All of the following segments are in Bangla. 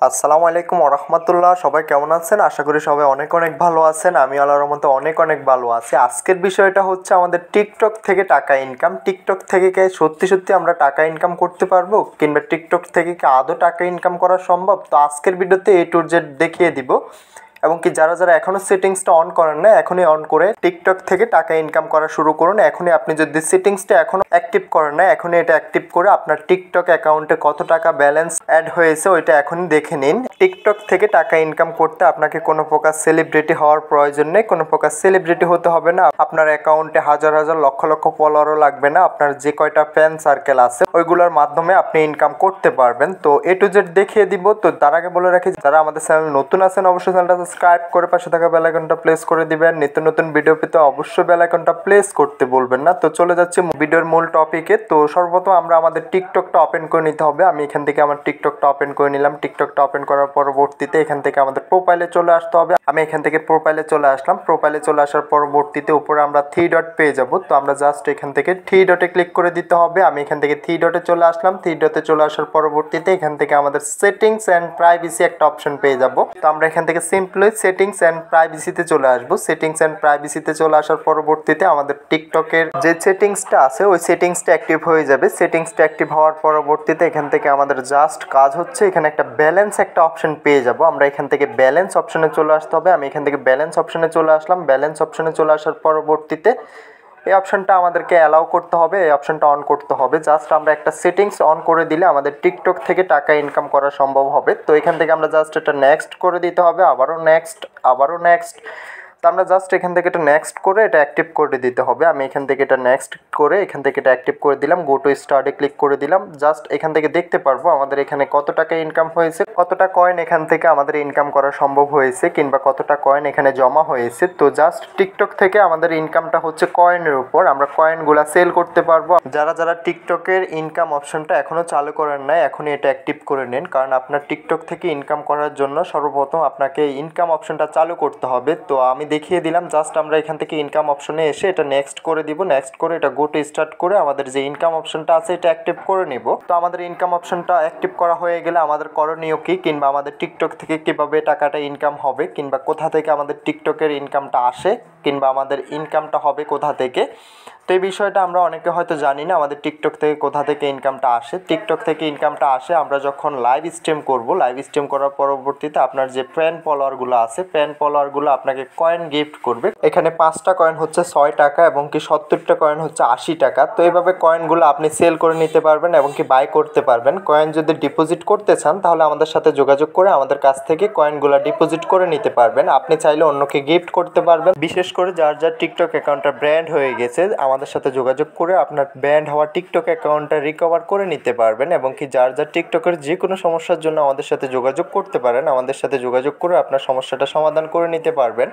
আসসালামু আলাইকুম ওরহমাতুল্লাহ। সবাই কেমন আছেন? আশা করি সবাই অনেক অনেক ভালো আছেন। আমি আল্লাহর রহমতে অনেক অনেক ভালো আছি। আজকের বিষয়টা হচ্ছে আমাদের টিকটক থেকে টাকা ইনকাম। টিকটক থেকে কি সত্যি সত্যি আমরা টাকা ইনকাম করতে পারবো, কিংবা টিকটক থেকে কি আদৌ টাকা ইনকাম করা সম্ভব? তো আজকের ভিডিওতে A to Z দেখিয়ে দিব। এবং কি যারা যারা এখনও সেটিংসটা অন করেন না, এখনই অন করে টিকটক থেকে টাকা ইনকাম করা শুরু করুন। এখনই আপনি যদি সেটিংসটা এখনও অ্যাক্টিভ করেন না, এখনই এটা অ্যাক্টিভ করে আপনার টিকটক অ্যাকাউন্টে কত টাকা ব্যালেন্স অ্যাড হয়েছে ওইটা এখনই দেখে নিন। টিকটক থেকে টাকা ইনকাম করতে আপনাকে কোনো প্রকার সেলিব্রিটি হওয়ার প্রয়োজন নেই, কোনো প্রকার সেলিব্রিটি হতে হবে না। আপনার অ্যাকাউন্টে হাজার হাজার লক্ষ লক্ষ ফলোয়ারও লাগবে না। আপনার যে কয়টা ফ্যান সার্কেল আছে ওইগুলোর মাধ্যমে আপনি ইনকাম করতে পারবেন। তো A to Z দেখিয়ে দিব। তো তার আগে বলে রাখি, যারা আমাদের চ্যানেল নতুন আছেন অবশ্যই চ্যানেলটা সাবস্ক্রাইব করে পাশে থাকা বেল আইকনটা প্রেস করে দিবেন। নিত্য নতুন ভিডিও পেতে অবশ্যই বেল আইকনটা প্রেস করতে বলবেন না। তো চলে যাচ্ছে ভিডিওর মূল টপিকে। তো সর্বপ্রথম আমরা আমাদের টিকটকটা ওপেন করে নিতে হবে। আমি এখান থেকে আমার টিকটকটা ওপেন করে নিলাম। টিকটকটা ওপেন করার পরবর্তীতে এখান থেকে আমাদের প্রোফাইলে চলে আসতে হবে। আমি এখান থেকে প্রোফাইলে চলে আসলাম। প্রোফাইলে চলে আসার পরবর্তীতে উপরে আমরা 3 ডট পেয়ে যাব। তো আমরা জাস্ট এখান থেকে 3 ডটে ক্লিক করে দিতে হবে। আমি এখান থেকে 3 ডটে চলে আসলাম। 3 ডটে চলে আসার পরবর্তীতে এখান থেকে আমাদের সেটিংস অ্যান্ড প্রাইভেসি একটা অপশন পেয়ে যাব। তো আমরা এখান থেকে সিম্পলি সেটিংস অ্যান্ড প্রাইভেসিতে চলে আসবো। সেটিংস অ্যান্ড প্রাইভেসিতে চলে আসার পরবর্তীতে আমাদের টিকটকের যে সেটিংসটা আছে ওই সেটিংসটা অ্যাক্টিভ হয়ে যাবে। সেটিংসটা অ্যাক্টিভ হওয়ার পরবর্তীতে এখান থেকে আমাদের জাস্ট কাজ হচ্ছে এখানে একটা ব্যালেন্স একটা অপশন পেয়ে যাব। আমরা এখান থেকে ব্যালেন্স অপশনে চলে আসতে হবে। আমি এখান থেকে ব্যালেন্স অপশনে চলে আসলাম। ব্যালেন্স অপশনে চলে আসার পরবর্তীতে এই অপশনটা আমাদেরকে অ্যালাউ করতে হবে, এই অপশনটা অন করতে হবে। জাস্ট আমরা একটা সেটিংস অন করে দিলে আমাদের টিকটক থেকে টাকা ইনকাম করা সম্ভব হবে। তো এখান থেকে আমরা জাস্ট এটা নেক্সট করে দিতে হবে, আবারও নেক্সট, আবারও নেক্সট। তো আমরা জাস্ট এখান থেকে এটা নেক্সট করে এটা অ্যাক্টিভ করে দিতে হবে। আমি এখান থেকে এটা নেক্সট করে এখান থেকে এটা অ্যাক্টিভ করে দিলাম। গো টু স্টার্টে ক্লিক করে দিলাম। জাস্ট এখান থেকে দেখতে পারবো আমাদের এখানে কত টাকা ইনকাম হয়েছে, কতটা কয়েন এখান থেকে আমাদের ইনকাম করা সম্ভব হয়েছে, কিংবা কতটা কয়েন এখানে জমা হয়েছে। তো জাস্ট টিকটক থেকে আমাদের ইনকামটা হচ্ছে কয়েনের উপর। আমরা কয়েনগুলো সেল করতে পারবো। যারা যারা টিকটকের ইনকাম অপশনটা এখনও চালু করেন নাই, এখনই এটা অ্যাক্টিভ করে নিন। কারণ আপনার টিকটক থেকে ইনকাম করার জন্য সর্বপ্রথম আপনাকে ইনকাম অপশনটা চালু করতে হবে। তো আমি দেখিয়ে দিলাম। জাস্ট আমরা এখান থেকে ইনকাম অপশনে এসে এটা নেক্সট করে দিব। নেক্সট করে এটা গো টু স্টার্ট করে আমাদের যে ইনকাম অপশনটা আছে এটা অ্যাক্টিভ করে নিব। তো আমাদের ইনকাম অপশনটা অ্যাক্টিভ করা হয়ে গেলে আমাদের করণীয় কি, কিংবা আমাদের টিকটক থেকে কিভাবে টাকাটা ইনকাম হবে, কিংবা কোথা থেকে আমাদের টিকটকের ইনকামটা আসে, কিংবা আমাদের ইনকামটা হবে কোথা থেকে। তো এই বিষয়টা আমরা অনেকে হয়তো জানি না আমাদের টিকটক থেকে কোথা থেকে ইনকামটা আসে। টিকটক থেকে ইনকামটা আসে আমরা যখন লাইভ স্ট্রিম করব। লাইভ স্ট্রিম করার পরবর্তীতে আপনার যে ফ্যান ফলোয়ারগুলো আছে, ফ্যান ফলোয়ারগুলো আপনাকে কয়েন গিফট করবে। এখানে 5টা কয়েন হচ্ছে 6 টাকা এবং কি 70টা কয়েন হচ্ছে 80 টাকা। তো এইভাবে কয়েনগুলো আপনি সেল করে নিতে পারবেন এবং কি বাই করতে পারবেন। কয়েন যদি ডিপোজিট করতে চান তাহলে আমাদের সাথে যোগাযোগ করে আমাদের কাছ থেকে কয়েনগুলো ডিপোজিট করে নিতে পারবেন। আপনি চাইলে অন্যকে গিফট করতে পারবেন। বিশেষ করে যার যার টিকটক অ্যাকাউন্টটা ব্র্যান্ড হয়ে গেছে আমাদের সাথে যোগাযোগ করে আপনার ব্র্যান্ড হওয়া টিকটক অ্যাকাউন্টটা রিকভার করে নিতে পারবেন। এবং কি যার যার টিকটকের যে কোনো সমস্যার জন্য আমাদের সাথে যোগাযোগ করতে পারেন। আমাদের সাথে যোগাযোগ করে আপনার সমস্যাটা সমাধান করে নিতে পারবেন।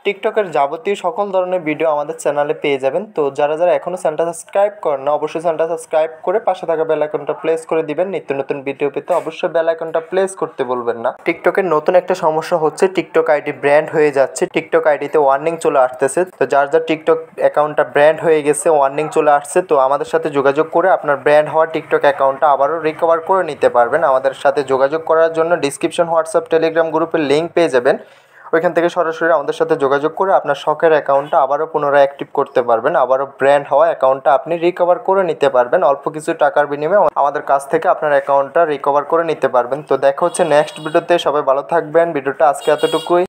টিকটকের যাবতীয় সকল ধরনের ভিডিও আমাদের চ্যানেলে পেয়ে যাবেন। তো যারা যারা এখনও চ্যানেলটা সাবস্ক্রাইব করেন না অবশ্যই চ্যানেলটা সাবস্ক্রাইব করে পাশে থাকা বেল আইকনটা প্রেস করে দিবেন। নিত্য নতুন ভিডিও পেতে অবশ্যই বেল আইকনটা প্রেস করতে বলবেন না। টিকটকের নতুন একটা সমস্যা হচ্ছে টিকটক আইডি ব্র্যান্ড হয়ে যাচ্ছে। টিকটক আইডিতে ওয়ার্নিং চলে আসতেছে। তো যার যার টিকটক অ্যাকাউন্টটা ব্র্যান্ড হয়ে গেছে, ওয়ার্নিং চলে আসছে, তো আমাদের সাথে যোগাযোগ করে আপনার ব্র্যান্ড হওয়া টিকটক অ্যাকাউন্টটা আবারও রিকভার করে নিতে পারবেন। আমাদের সাথে যোগাযোগ করার জন্য ডিসক্রিপশন হোয়াটসঅ্যাপ টেলিগ্রাম গ্রুপের লিঙ্ক পেয়ে যাবেন। ওইখান থেকে সরাসরি আমাদের সাথে যোগাযোগ করে আপনার শখের অ্যাকাউন্টটা আবারও পুনরায় অ্যাক্টিভ করতে পারবেন। আবারও ব্র্যান্ড হওয়া অ্যাকাউন্টটা আপনি রিকভার করে নিতে পারবেন। অল্প কিছু টাকার বিনিময়ে আমাদের কাছ থেকে আপনার অ্যাকাউন্টটা রিকভার করে নিতে পারবেন। তো দেখা হচ্ছে নেক্সট ভিডিওতে। সবাই ভালো থাকবেন। ভিডিওটা আজকে এতটুকুই।